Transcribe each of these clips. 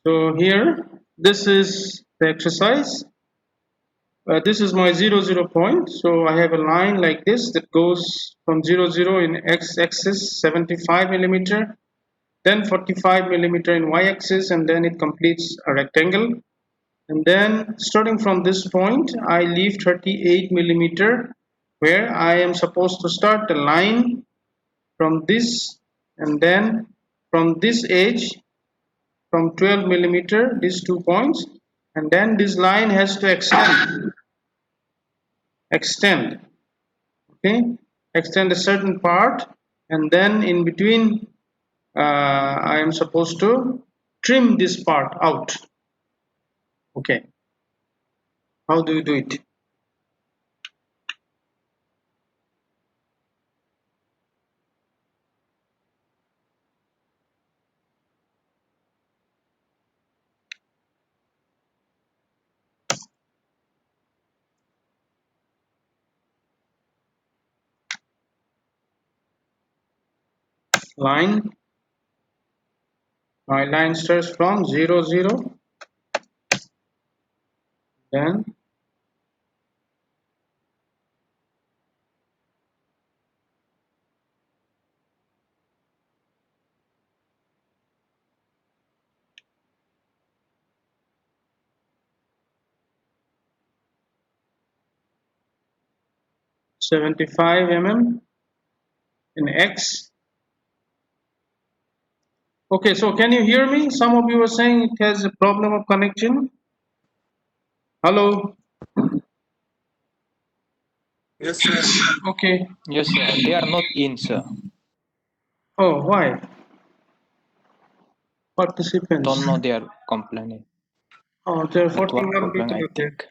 So here, this is the exercise. This is my 0, 0 point. So I have a line like this that goes from 0, 0 in x-axis 75 millimeter, then 45 millimeter in y-axis, and then it completes a rectangle. And then starting from this point, I leave 38 millimeter where I am supposed to start the line from this, and then from this edge from 12 millimeter, these 2 points, and then this line has to extend, okay, extend a certain part, and then in between I am supposed to trim this part out. Okay, how do you do it? Line, my line starts from 0, 0, then 75 mm in X. Okay, so can you hear me? Some of you were saying it has a problem of connection. Hello. Yes, sir. Okay. Yes, sir. They are not in, sir. Oh, why? Participants. Don't know they are complaining. Oh, there are Network 41 problem, people I are there. think.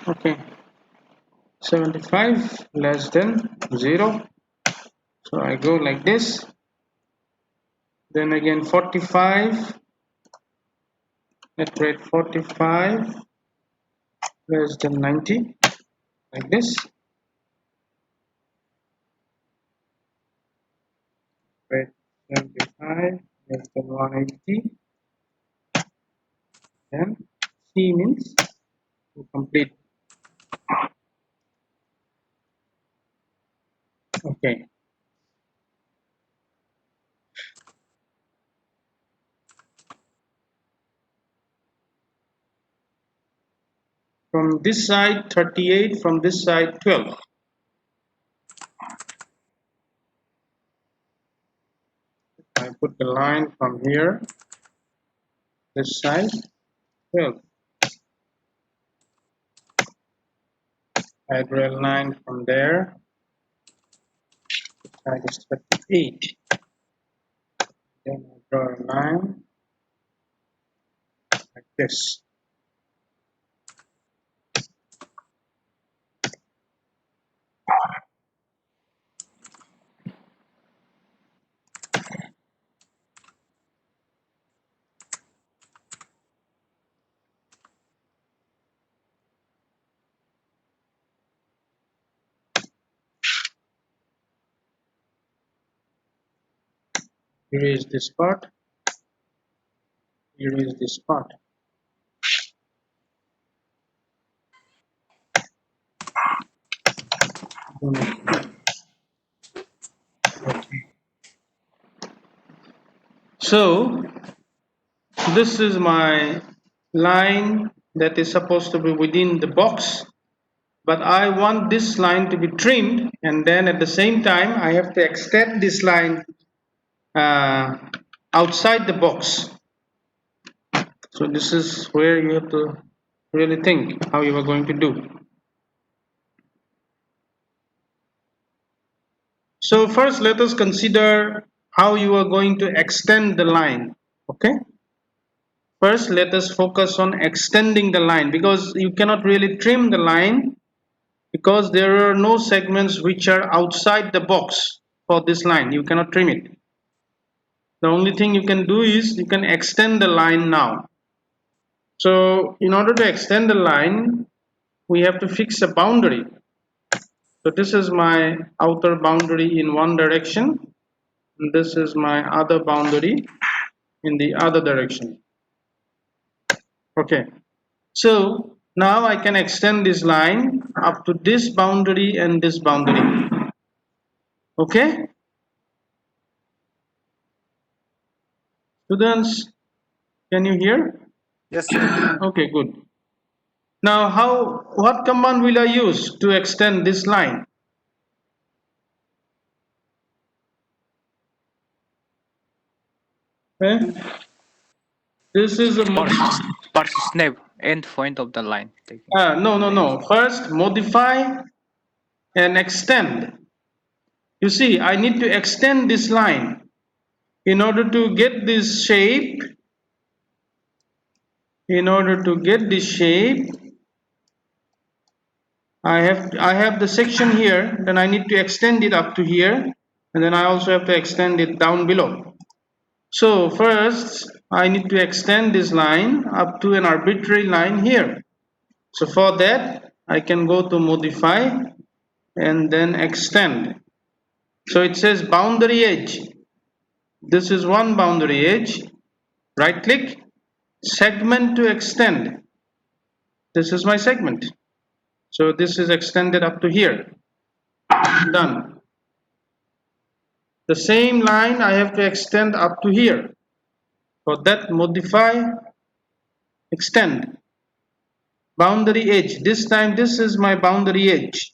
Okay. 75 less than 0. So I go like this. Then again 45. Let's write 45 less than 90. Like this. Write 75 less than 180. Then C means to complete. Okay. From this side 38, from this side 12. I put the line from here, this side 12. I draw a line from there, side is 38. Then I draw a line like this. Erase this part, erase this part. Okay. So this is my line that is supposed to be within the box, but I want this line to be trimmed, and then at the same time I have to extend this line uh, outside the box. So this is where you have to really think how you are going to do. So first let us consider how you are going to extend the line. Okay. First let us focus on extending the line, because you cannot really trim the line because there are no segments which are outside the box for this line. You cannot trim it. The only thing you can do is you can extend the line now. So in order to extend the line, we have to fix a boundary. So this is my outer boundary in one direction, and this is my other boundary in the other direction. Okay, so now I can extend this line up to this boundary and this boundary. Okay, students, can you hear? Yes, sir. Okay, good. Now, what command will I use to extend this line? Eh? This is a Parse snap endpoint of the line. Taking no. First, modify and extend. You see, I need to extend this line in order to get this shape. In order to get this shape, I have the section here. Then I need to extend it up to here, and then I also have to extend it down below. So first, I need to extend this line up to an arbitrary line here. So for that, I can go to modify and then extend. So it says boundary edge. This is one boundary edge. Right click, segment to extend. This is my segment. So this is extended up to here. Done. The same line I have to extend up to here. For that, modify, extend. Boundary edge. This time this is my boundary edge.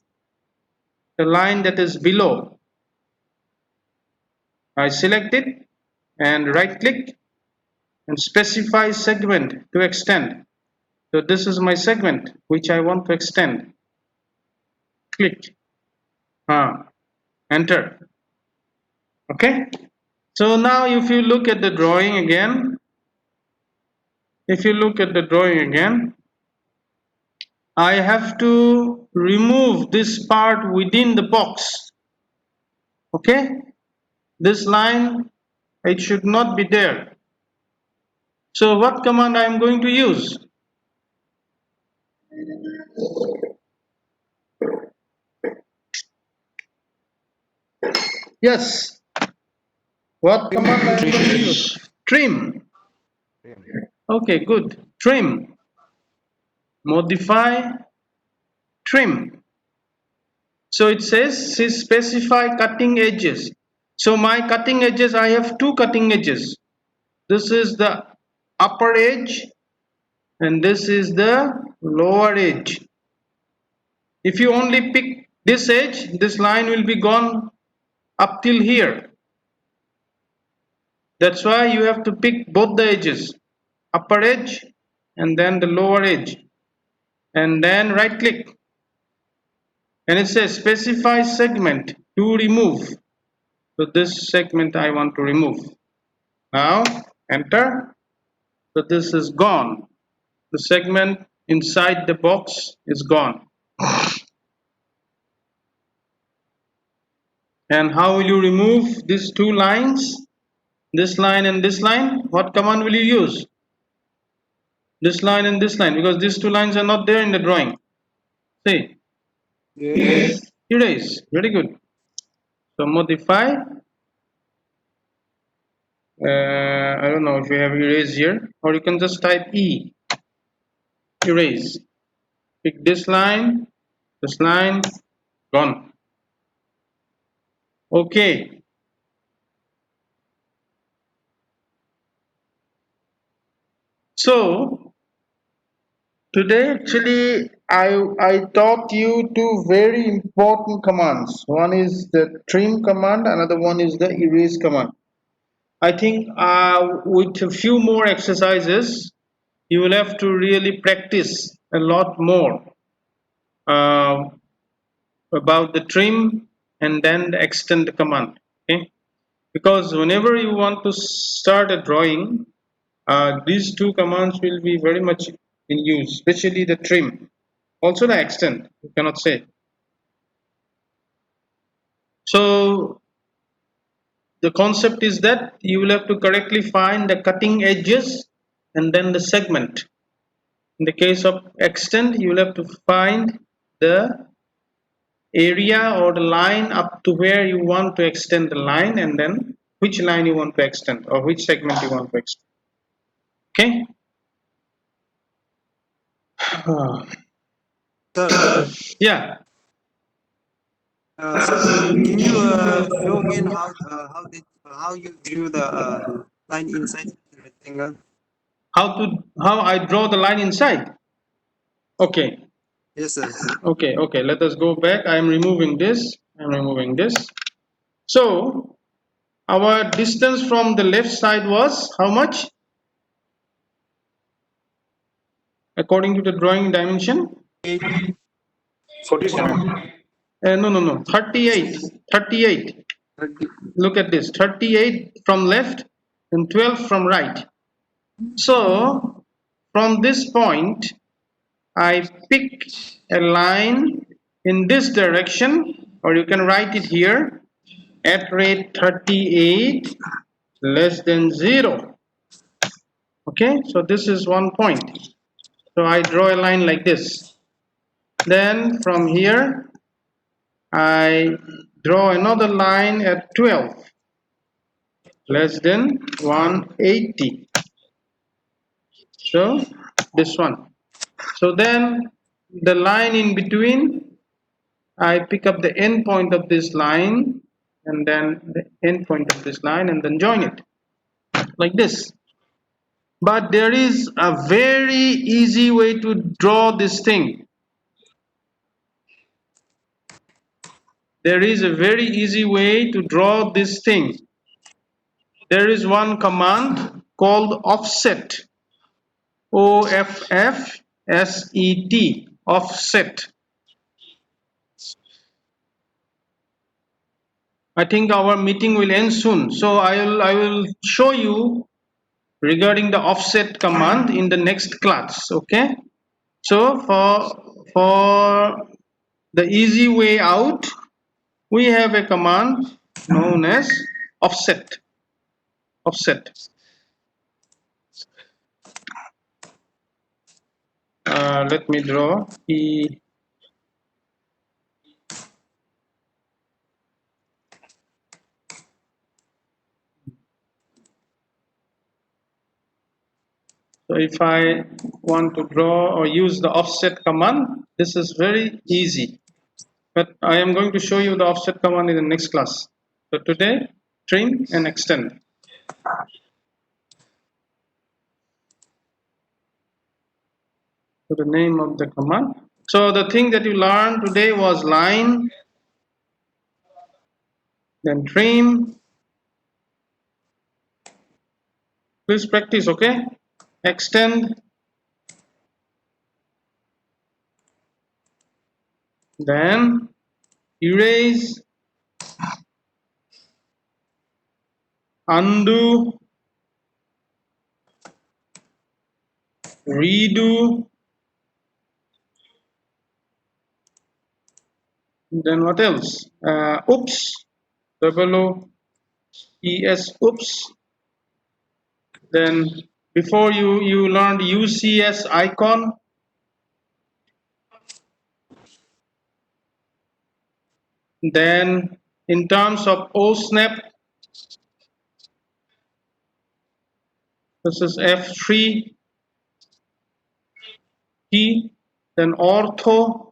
The line that is below. I select it and right click and specify segment to extend. So this is my segment which I want to extend. Click. Enter. Okay. So now if you look at the drawing again, I have to remove this part within the box. Okay. This line, it should not be there. So what command I am going to use? Yes. What command I am going to use? Trim. Okay, good. Trim. Modify. Trim. So it says specify cutting edges. So my cutting edges, I have two cutting edges. This is the upper edge and this is the lower edge. If you only pick this edge, this line will be gone up till here. That's why you have to pick both the edges, upper edge and then the lower edge, and then right click. And it says specify segment to remove. So this segment I want to remove. Now enter. So this is gone. The segment inside the box is gone. And how will you remove these two lines? This line and this line? What command will you use? This line and this line, because these two lines are not there in the drawing. See, Yes. erase. Very good. So modify. I don't know if you have erase here, or you can just type E. Erase. Pick this line, gone. Okay. So today actually I taught you two very important commands. One is the trim command, another one is the erase command. I think with a few more exercises, you will have to really practice a lot more uh, about the trim and then the extend command. Okay, because whenever you want to start a drawing, these two commands will be very much in use, especially the trim, also the extend. You cannot say. So the concept is that you will have to correctly find the cutting edges and then the segment. In the case of extend, you will have to find the area or the line up to where you want to extend the line and then which line you want to extend or which segment you want to extend. Okay. Sir, Yeah. sir, can you show again how you drew the line inside the rectangle? How I draw the line inside? Okay. Yes, sir. Okay. Let us go back. I am removing this. I'm removing this. So our distance from the left side was how much? According to the drawing dimension? 47. No. 38. 38. 30. Look at this. 38 from left and 12 from right. So from this point, I pick a line in this direction, or you can write it here, at rate 38 less than 0. Okay, so this is one point. So I draw a line like this. Then from here, I draw another line at 12 less than 180. So this one. So then the line in between, I pick up the end point of this line and then the end point of this line and then join it like this. But there is a very easy way to draw this thing. There is a very easy way to draw this thing. There is one command called offset. OFFSET. Offset. I think our meeting will end soon. So I will show you regarding the offset command in the next class. Okay. So for the easy way out, we have a command known as offset. Offset. Let me draw E. So if I want to draw or use the offset command, this is very easy. But I am going to show you the offset command in the next class. So today, trim and extend. So the name of the command. So the thing that you learned today was line, then trim. Please practice, okay? Extend, then erase, undo, redo, then what else? Oops, OOPS, oops. Then before you learned UCS icon. Then in terms of OSNAP, this is F3 key. Then ortho,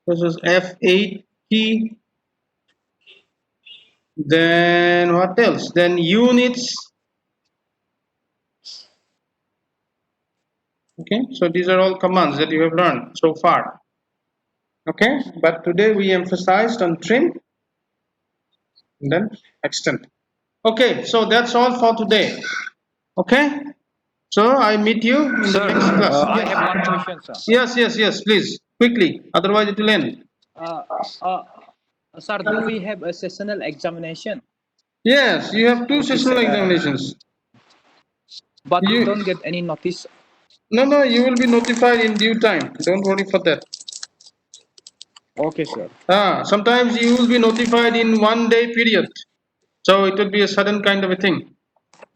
this is F8 key. Then what else? Then units. Okay, so these are all commands that you have learned so far. Okay, but today we emphasized on trim and then extend. Okay, so that's all for today. Okay, so I meet you in the Sir, next class. I Yes, have one question, sir. yes, please, quickly, otherwise it will end. Uh, uh, sir, do we have a seasonal examination? Yes, you have two Which is, sessional examinations. but we You don't get any notice. no, you will be notified in due time. Don't worry for that. Okay, sir. Sometimes you will be notified in 1 day period. So it will be a sudden kind of a thing.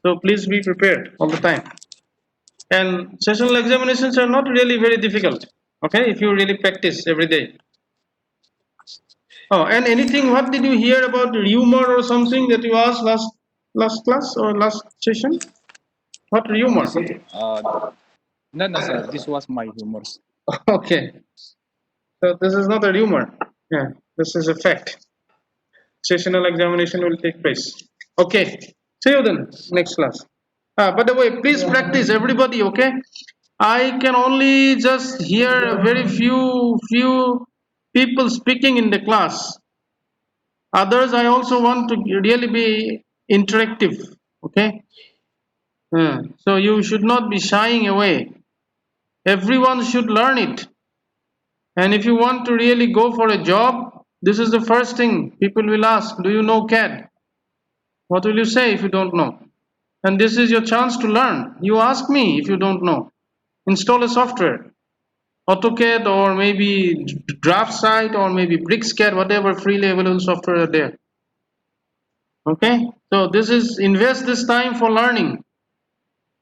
So please be prepared all the time. And sessional examinations are not really very difficult. Okay, if you really practice every day. Oh, and anything? What did you hear about rumor or something that you asked last class or last session? What humor? Uh, no, sir. This was my humors. Okay. So this is not a rumor. Yeah, this is a fact. Sessional examination will take place. Okay. See you then next class. By the way, please practice everybody. Okay. I can only just hear a very few people speaking in the class. Others, I also want to really be interactive. Okay. So you should not be shying away. Everyone should learn it. And if you want to really go for a job, this is the first thing people will ask. Do you know CAD? What will you say if you don't know? And this is your chance to learn. You ask me if you don't know. Install a software, AutoCAD or maybe DraftSite or maybe BricsCAD, whatever freely available software are there. Okay, so this is invest this time for learning.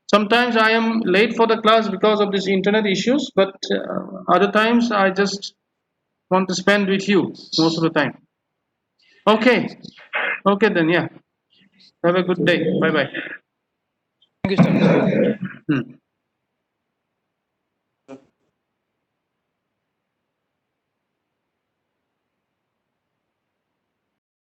Sometimes I am late for the class because of these internet issues, but other times I just want to spend with you most of the time. Okay, okay then, yeah. Have a good day. Bye bye. Thank you, sir. Hmm.